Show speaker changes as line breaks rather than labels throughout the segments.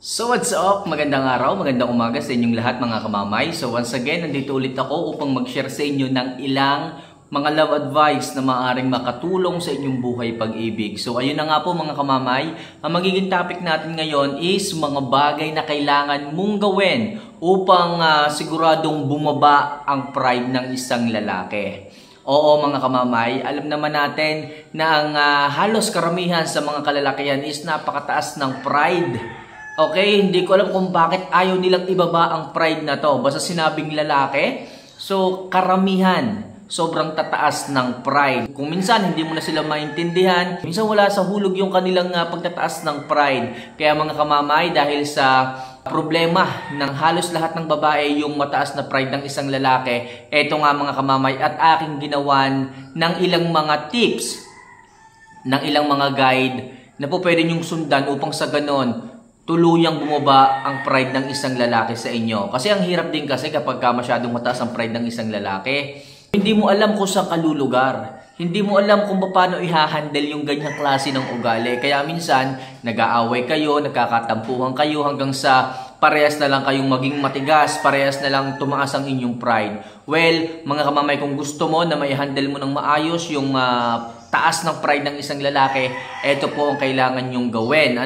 So what's up? Magandang araw, magandang umaga sa inyong lahat mga kamamay. So once again, nandito ulit ako upang mag-share sa inyo ng ilang mga love advice na maaaring makatulong sa inyong buhay pag-ibig. So ayun na nga po mga kamamay, ang magiging topic natin ngayon is mga bagay na kailangan mong gawin upang siguradong bumaba ang pride ng isang lalaki. Oo mga kamamay, alam naman natin na ang halos karamihan sa mga kalalakihan is napakataas ng pride. Okay, hindi ko alam kung bakit ayaw nilang ibaba ang pride na to. Basta sinabing lalaki, so karamihan, sobrang tataas ng pride. Kung minsan hindi mo na sila maintindihan, minsan wala sa hulog yung kanilang pagtataas ng pride. Kaya mga kamamay, dahil sa problema ng halos lahat ng babae yung mataas na pride ng isang lalaki, eto nga mga kamamay at aking ginawan ng ilang mga tips, ng ilang mga guide na po pwede nyong sundan upang sa ganon tuluyang bumaba ang pride ng isang lalaki sa inyo. Kasi ang hirap din kasi kapag masyadong mataas ang pride ng isang lalaki, hindi mo alam kung saan ka lulugar. Hindi mo alam kung paano i-handle yung ganyang klase ng ugali. Kaya minsan, nag-aaway kayo, nagkakatampuhan kayo hanggang sa parehas na lang kayong maging matigas, parehas na lang tumaas ang inyong pride. Well, mga kamamay, kung gusto mo na mai-handle mo ng maayos yung taas ng pride ng isang lalaki, ito po ang kailangan nyong gawin.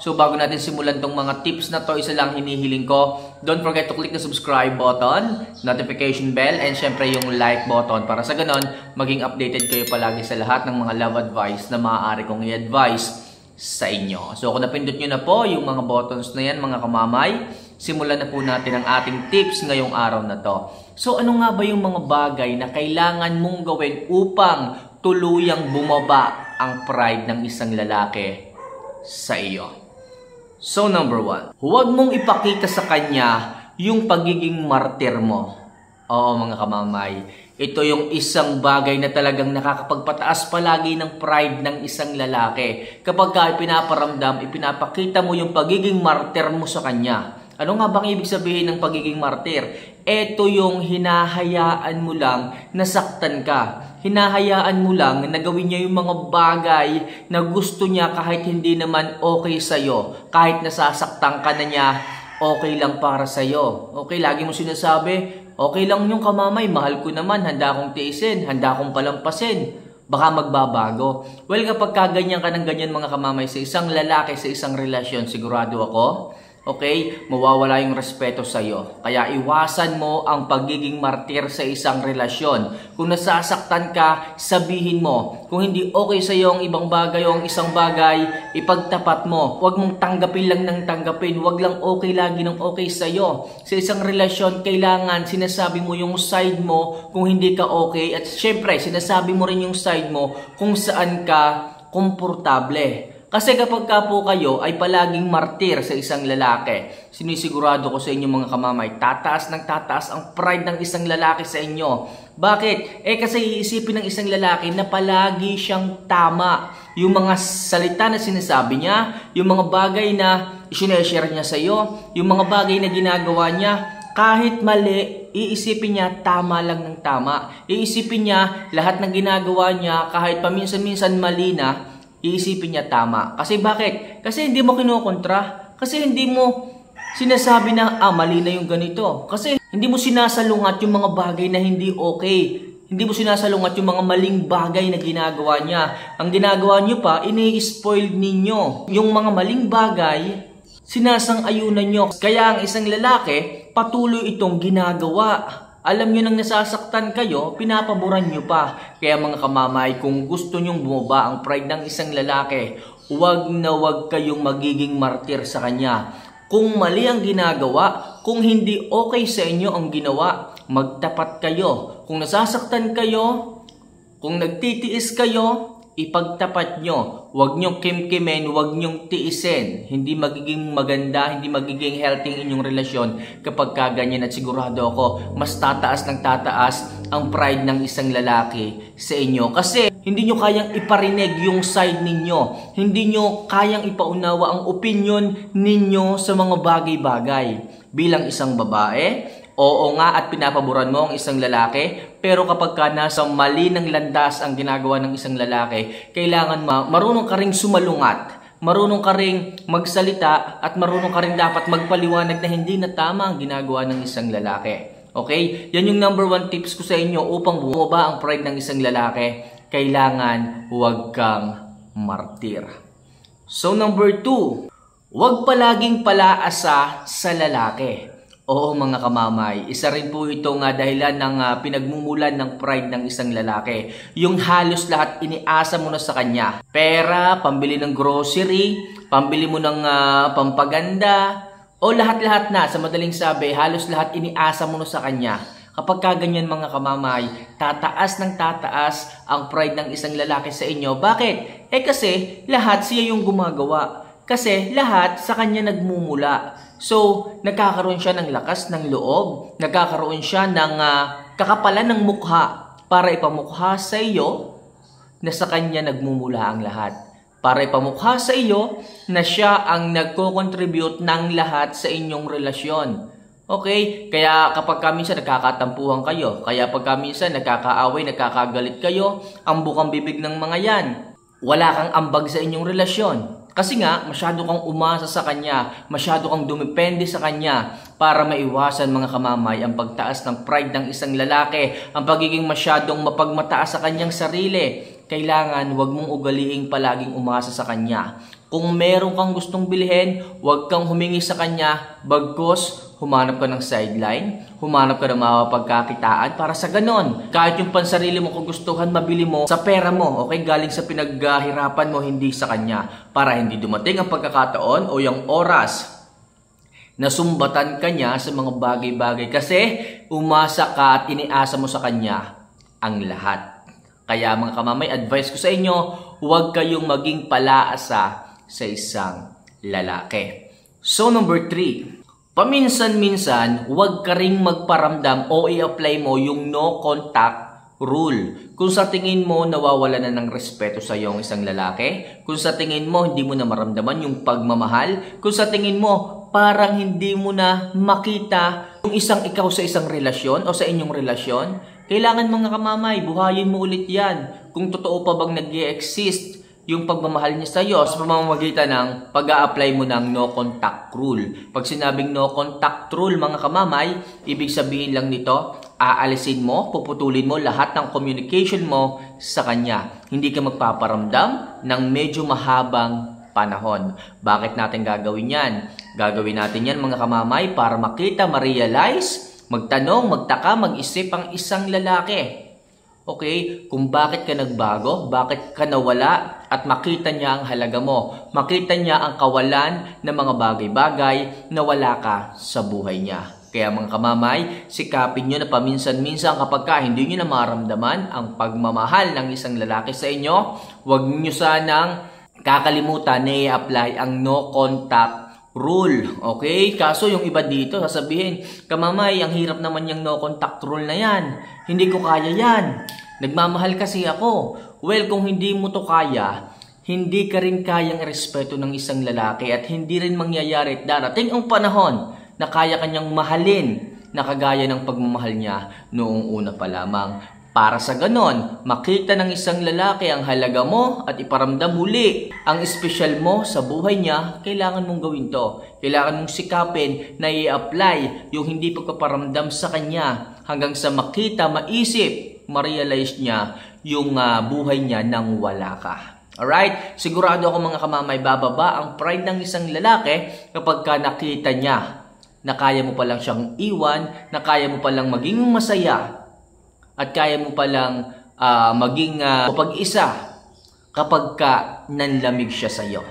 So bago natin simulan tong mga tips na to, isa lang hinihiling ko. Don't forget to click the subscribe button, notification bell, and syempre yung like button para sa ganon, maging updated kayo palagi sa lahat ng mga love advice na maaari kong i-advise sa inyo. So kung napindot nyo na po yung mga buttons na yan mga kamamay, simulan na po natin ang ating tips ngayong araw na to. So ano nga ba yung mga bagay na kailangan mong gawin upang tuluyang bumaba ang pride ng isang lalaki sa iyo? So number 1, huwag mong ipakita sa kanya yung pagiging martir mo. Oo mga kamamay, ito yung isang bagay na talagang nakakapagpataas palagi ng pride ng isang lalaki. Kapag ipinaparamdam, ipinapakita mo yung pagiging martir mo sa kanya. Ano nga bang ibig sabihin ng pagiging martir? Ito yung hinahayaan mo lang na saktan ka. Hinahayaan mo lang na gawin niya yung mga bagay na gusto niya kahit hindi naman okay sa'yo. Kahit nasasaktan ka na niya, okay lang para sa'yo. Okay, lagi mo sinasabi, okay lang yung kamamay, mahal ko naman, handa akong tiisin, handa akong palampasin. Baka magbabago. Well, kapag kaganyan ka ng ganyan mga kamamay sa isang lalaki, sa isang relasyon, sigurado ako, okay, mawawala yung respeto sa'yo. Kaya iwasan mo ang pagiging martir sa isang relasyon. Kung nasasaktan ka, sabihin mo. Kung hindi okay sa'yo ang ibang bagay o ang isang bagay, ipagtapat mo. Huwag mong tanggapin lang ng tanggapin. Huwag lang okay lagi ng okay sa'yo. Sa isang relasyon, kailangan sinasabi mo yung side mo kung hindi ka okay. At syempre, sinasabi mo rin yung side mo kung saan ka komportable. Kasi kapag ka po kayo ay palaging martir sa isang lalaki, sinisigurado ko sa inyo mga kamamay, tataas ng tataas ang pride ng isang lalaki sa inyo. Bakit? Kasi iisipin ng isang lalaki na palagi siyang tama. Yung mga salita na sinasabi niya, yung mga bagay na isineshare niya sa iyo, yung mga bagay na ginagawa niya, kahit mali, iisipin niya tama lang ng tama. Iisipin niya lahat ng ginagawa niya kahit paminsan-minsan mali na, iisipin niya tama. Kasi bakit? Kasi hindi mo kinukontra. Kasi hindi mo sinasabi na, mali na yung ganito. Kasi hindi mo sinasalungat yung mga bagay na hindi okay. Hindi mo sinasalungat yung mga maling bagay na ginagawa niya. Ang ginagawa niyo pa, ini-spoil ninyo. Yung mga maling bagay, sinasang-ayunan nyo. Kaya ang isang lalaki, patuloy itong ginagawa. Alam nyo nang nasasaktan kayo, pinapaboran nyo pa. Kaya mga kamamay, kung gusto nyong bumaba ang pride ng isang lalaki, huwag na huwag kayong magiging martir sa kanya. Kung mali ang ginagawa, kung hindi okay sa inyo ang ginawa, magtapat kayo. Kung nasasaktan kayo, kung nagtitiis kayo, ipagtapat nyo. Huwag nyong kimkimin, huwag nyong tiisin. Hindi magiging maganda, hindi magiging healthy ang inyong relasyon kapag kaganyan. At sigurado ako, mas tataas ng tataas ang pride ng isang lalaki sa inyo. Kasi hindi nyo kayang iparinig yung side ninyo. Hindi nyo kayang ipaunawa ang opinion ninyo sa mga bagay-bagay. Bilang isang babae, oo nga at pinapaboran mo ang isang lalaki, pero kapag ka nasa mali ng landas ang ginagawa ng isang lalaki, kailangan marunong ka ring sumalungat. marunong ka ring magsalita at marunong ka ring dapat magpaliwanag na hindi na tama ang ginagawa ng isang lalaki. Okay? Yan yung number 1 tips ko sa inyo upang bumaba ang pride ng isang lalaki. Kailangan huwag kang martir. So number 2, huwag palaging palaasa sa lalaki. Oo mga kamamay, isa rin po itong dahilan ng pinagmumulan ng pride ng isang lalaki. Yung halos lahat iniasa mo na sa kanya. Pera, pambili ng grocery, pambili mo ng pampaganda, o lahat-lahat na, sa madaling sabi, halos lahat iniasa mo na sa kanya. Kapag kaganyan mga kamamay, tataas ng tataas ang pride ng isang lalaki sa inyo. Bakit? Kasi lahat siya yung gumagawa. Kasi lahat sa kanya nagmumula. So, nagkakaroon siya ng lakas ng loob, nagkakaroon siya ng kakapalan ng mukha para ipamukha sa iyo na sa kanya nagmumula ang lahat. Para ipamukha sa iyo na siya ang nagko-contribute ng lahat sa inyong relasyon. Okay? Kaya kapag minsan nagkakatampuhan kayo, kaya pag minsan nagkakaaway, nagkakagalit kayo, ang bukang bibig ng mga yan, wala kang ambag sa inyong relasyon. Kasi nga, masyado kang umasa sa kanya, masyado kang dumepende sa kanya para maiwasan mga kamamay ang pagtaas ng pride ng isang lalaki, ang pagiging masyadong mapagmataas sa kanyang sarili. Kailangan wag mong ugaliing palaging umasa sa kanya. Kung meron kang gustong bilhin, wag kang humingi sa kanya, bagkus humanap ka ng sideline, humanap ka ng mapagkakitaan para sa ganon. Kahit yung pansarili mo kagustuhan, mabili mo sa pera mo, okay? Galing sa pinaghirapan mo, hindi sa kanya. Para hindi dumating ang pagkakataon o yung oras na sumbatan ka niya sa mga bagay-bagay. Kasi umasa ka at iniasa mo sa kanya ang lahat. Kaya mga kamamay, advice ko sa inyo, huwag kayong maging palaasa sa isang lalaki. So number 3, paminsan-minsan, huwag ka ring magparamdam o i-apply mo yung no contact rule. Kung sa tingin mo nawawala na ng respeto sa iyo ang isang lalaki, kung sa tingin mo hindi mo na maramdaman yung pagmamahal, kung sa tingin mo parang hindi mo na makita yung isang ikaw sa isang relasyon o sa inyong relasyon, kailangan mga kamamay, buhayin mo ulit yan. Kung totoo pa bang nag-i-exist yung pagmamahal niya sa iyo sa pamamagitan ng pag-a-apply mo ng no contact rule. Pag sinabing no contact rule mga kamamay, ibig sabihin lang nito, aalisin mo, puputulin mo lahat ng communication mo sa kanya. Hindi ka magpaparamdam ng medyo mahabang panahon. Bakit natin gagawin yan? Gagawin natin yan mga kamamay para makita, ma-realize, magtanong, magtaka, mag-isip ang isang lalaki. Okay, kung bakit ka nagbago, bakit ka nawala, at makita niya ang halaga mo. Makita niya ang kawalan ng mga bagay-bagay na wala ka sa buhay niya. Kaya mga kamamay, sikapin nyo na paminsan-minsan kapag hindi nyo na maramdaman ang pagmamahal ng isang lalaki sa inyo, huwag nyo sanang kakalimutan na i-apply ang no contact rule. Okay? Kaso yung iba dito, sasabihin, kamamay, ang hirap naman yung no contact rule na yan. Hindi ko kaya yan. Nagmamahal kasi ako. Well, kung hindi mo to kaya, hindi ka rin kayang respeto ng isang lalaki at hindi rin mangyayari at darating ang panahon na kaya kanyang mahalin na kagaya ng pagmamahal niya noong una pa lamang. Para sa ganon, makita ng isang lalaki ang halaga mo at iparamdam muli ang espesyal mo sa buhay niya, kailangan mong gawin to. Kailangan mong sikapin na i-apply yung hindi pagpaparamdam sa kanya hanggang sa makita, maisip, ma-realize niya yung buhay niya nang wala ka. Alright? Sigurado ako mga kamamay, bababa ang pride ng isang lalaki kapag nakita niya na kaya mo palang siyang iwan, na kaya mo palang maging masaya, at kaya mo palang maging pag-isa kapag nanlamig siya sa iyo.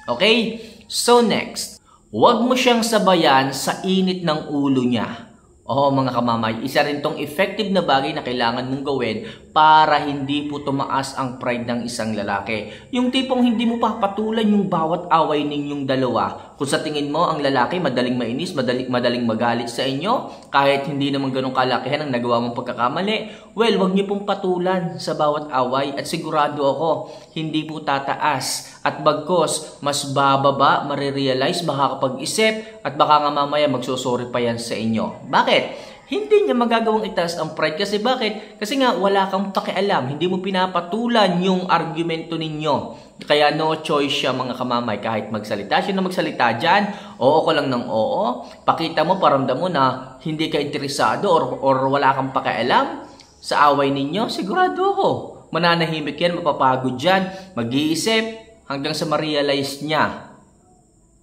Okay? So next, huwag mo siyang sabayan sa init ng ulo niya. Oo mga kamamay, isa rin tong effective na bagay na kailangan mong gawin para hindi po tumaas ang pride ng isang lalaki. Yung tipong hindi mo papatulan yung bawat away ninyong dalawa. Kung sa tingin mo ang lalaki madaling mainis, madaling magalit sa inyo, kahit hindi naman ganun kalakihan ang nagawa mong pagkakamali, well, wag niyo pong patulan sa bawat away at sigurado ako, hindi po tataas. At bagkos, mas bababa, marirealize, makakapag-isip, at baka nga mamaya magsusori pa yan sa inyo. Bakit? Hindi niya magagawang itaas ang pride. Kasi bakit? Kasi nga wala kang pakialam. Hindi mo pinapatulan yung argumento ninyo. Kaya no choice siya mga kamamay. Kahit magsalita siya na magsalita dyan, oo ko lang ng oo. Pakita mo, paramdam mo na hindi ka interesado or wala kang pakialam sa away ninyo. Sigurado ako. Mananahimik yan, mapapagod dyan, mag-iisip hanggang sa ma-realize niya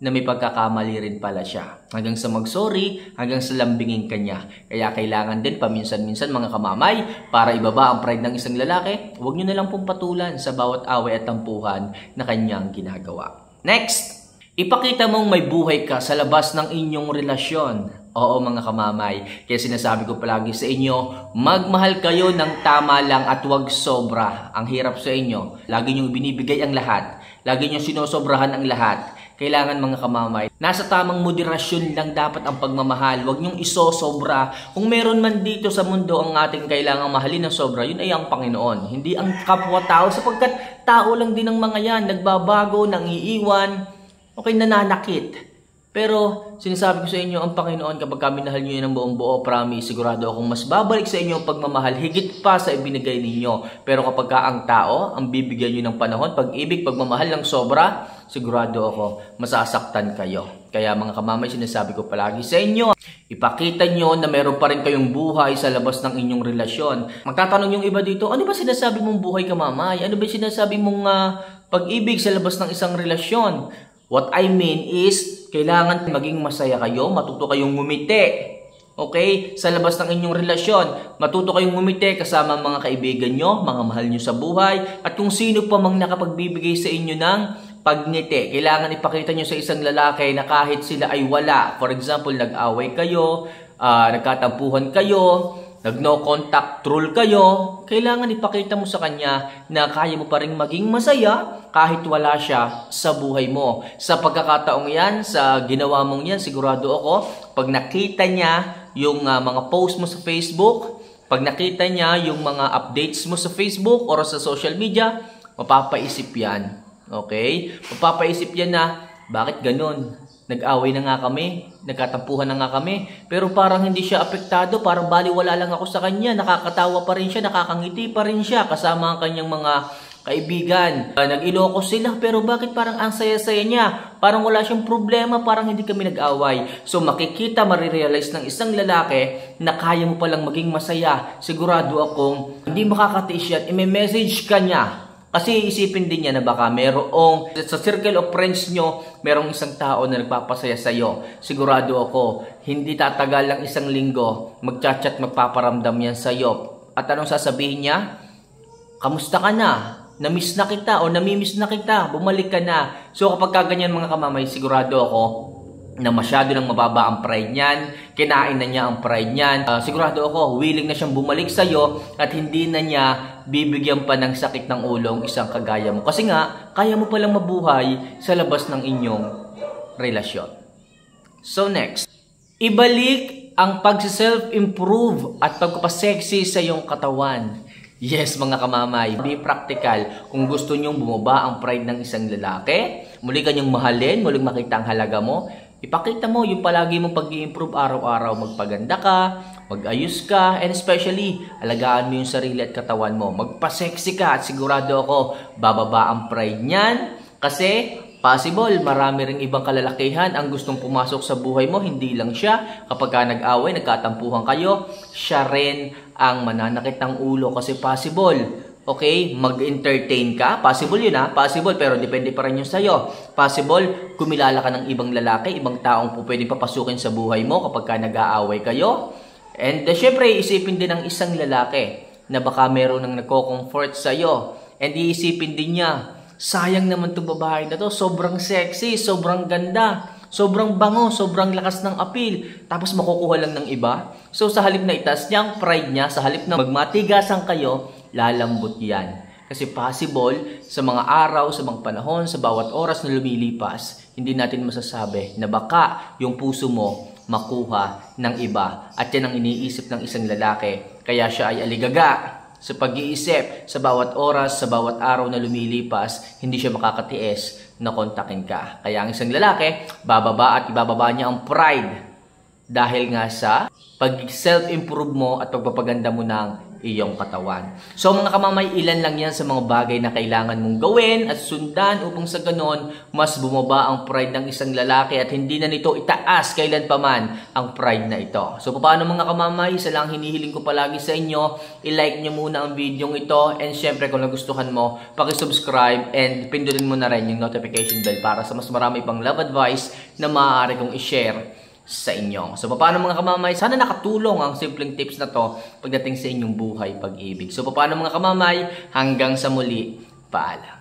na may pagkakamali rin pala siya. Hanggang sa mag-sorry, hanggang sa lambingin ka niya. Kaya kailangan din paminsan-minsan mga kamamay, para ibaba ang pride ng isang lalaki, huwag nyo na lang pong patulan sa bawat away at tampuhan na kanyang ginagawa. Next, ipakita mong may buhay ka sa labas ng inyong relasyon. Oo mga kamamay, kaya sinasabi ko palagi sa inyo, magmahal kayo ng tama lang at huwag sobra. Ang hirap sa inyo, lagi nyo binibigay ang lahat, lagi nyo sinosobrahan ang lahat. Kailangan mga kamamay, nasa tamang moderasyon lang dapat ang pagmamahal. Huwag niyong isosobra. Kung meron man dito sa mundo ang ating kailangang mahalin ng sobra, yun ay ang Panginoon. Hindi ang kapwa-tao, sapagkat tao lang din ang mga yan. Nagbabago, nangiiwan, okay, nananakit. Pero sinasabi ko sa inyo, ang Panginoon, kapag minahal niyo yun ng buong buo, promise, sigurado akong mas babalik sa inyo ang pagmamahal, higit pa sa ibinigay ninyo. Pero kapag ang tao, ang bibigyan niyo ng panahon, pag-ibig, pagmamahal ng sobra, sigurado ako, masasaktan kayo. Kaya mga kamamay, sinasabi ko palagi sa inyo, ipakita nyo na meron pa rin kayong buhay sa labas ng inyong relasyon. Magtatanong yung iba dito, ano ba sinasabi mong buhay kamamay? Ano ba sinasabi mong pag-ibig sa labas ng isang relasyon? What I mean is, kailangan maging masaya kayo, matuto kayong ngumiti. Okay? Sa labas ng inyong relasyon, matuto kayong ngumiti kasama ang mga kaibigan nyo, mga mahal nyo sa buhay, at kung sino pa mang nakapagbibigay sa inyo ng pagngiti. Kailangan ipakita nyo sa isang lalaki na kahit sila ay wala. For example, nag-away kayo, nagkatampuhan kayo, nag-no contact rule kayo, kailangan ipakita mo sa kanya na kaya mo pa rin maging masaya kahit wala siya sa buhay mo. Sa pagkakataong yan, sa ginawa mong yan, sigurado ako, pag nakita niya yung mga post mo sa Facebook, pag nakita niya yung mga updates mo sa Facebook or sa social media, mapapaisip yan. Okay? Mapapaisip yan na, bakit ganun? Nag-away na nga kami, nagkatampuhan na nga kami, pero parang hindi siya apektado, parang baliwala lang ako sa kanya, nakakatawa pa rin siya, nakakangiti pa rin siya, kasama ang kanyang mga kaibigan. Nag-Ilocos sila, pero bakit parang ang saya-saya niya? Parang wala siyang problema, parang hindi kami nag-away. So makikita, marirealize ng isang lalaki na kaya mo palang maging masaya. Sigurado akong hindi makakatiis yan, i-message ka niya. Kasi isipin din niya na baka merong sa circle of friends nyo, merong isang tao na nagpapasaya sa'yo. Sigurado ako, hindi tatagal lang isang linggo, magchat-chat, magpaparamdam yan sa'yo. At anong sasabihin niya? Kamusta ka na? Na-miss na kita o namimiss na kita, bumalik ka na. So kapag kaganyan mga kamamay, sigurado ako na masyado nang mababa ang pride niyan, kinain na niya ang pride niyan. Sigurado ako, willing na siyang bumalik sa'yo at hindi na niya bibigyan pa ng sakit ng ulong isang kagaya mo. Kasi nga, kaya mo palang mabuhay sa labas ng inyong relasyon. So next, ibalik ang pag-self-improve at pagpapasexy sa iyong katawan. Yes, mga kamamay, be practical. Kung gusto nyong bumaba ang pride ng isang lalaki, muli kanyang mahalin, muling makita ang halaga mo, ipakita mo yung palagi mong pag-i-improve araw-araw, magpaganda ka, mag-ayos ka, and especially, alagaan mo yung sarili at katawan mo. Magpa-sexy ka at sigurado ako, bababa ang pride niyan. Kasi, possible, marami ring ibang kalalakihan ang gustong pumasok sa buhay mo, hindi lang siya. Kapag ka nag-away, nagkatampuhan kayo, siya rin ang mananakit ng ulo kasi possible. Okay, mag-entertain ka. Possible yun possible, pero depende pa rin yun sa'yo. Possible, kumilala ka ng ibang lalaki, ibang taong po pwedeng papasukin sa buhay mo kapag ka nag-aaway kayo. And syempre, isipin din ng isang lalaki na baka meron ng nagko-comfort sa'yo. And iisipin din niya, sayang naman itong babae na to, sobrang sexy, sobrang ganda, sobrang bango, sobrang lakas ng appeal, tapos makukuha lang ng iba. So sa halip na itaas niya ang pride niya, sa halip na magmatigasan kayo, lalambot yan. Kasi possible, sa mga araw, sa mga panahon, sa bawat oras na lumilipas, hindi natin masasabi na baka yung puso mo makuha ng iba. At yan ang iniisip ng isang lalaki. Kaya siya ay aligaga sa pag-iisip, sa bawat oras, sa bawat araw na lumilipas, hindi siya makakatiis na kontakin ka. Kaya ang isang lalaki, bababa at ibababa niya ang pride dahil nga sa pag self-improve mo at pagpapaganda mo ng iyong katawan. So mga kamamay, ilan lang yan sa mga bagay na kailangan mong gawin at sundan upang sa ganon, mas bumaba ang pride ng isang lalaki at hindi na nito itaas kailan pa man ang pride na ito. So paano mga kamamay, isa lang hinihiling ko palagi sa inyo, i-like nyo muna ang video ito and syempre kung nagustuhan mo, paki-subscribe and pindutin mo na rin yung notification bell para sa mas marami pang love advice na maaari kong i-share sa inyo. So, paano mga kamamay? Sana nakatulong ang simpleng tips na to pagdating sa inyong buhay pag-ibig. So, paano mga kamamay? Hanggang sa muli, paalam.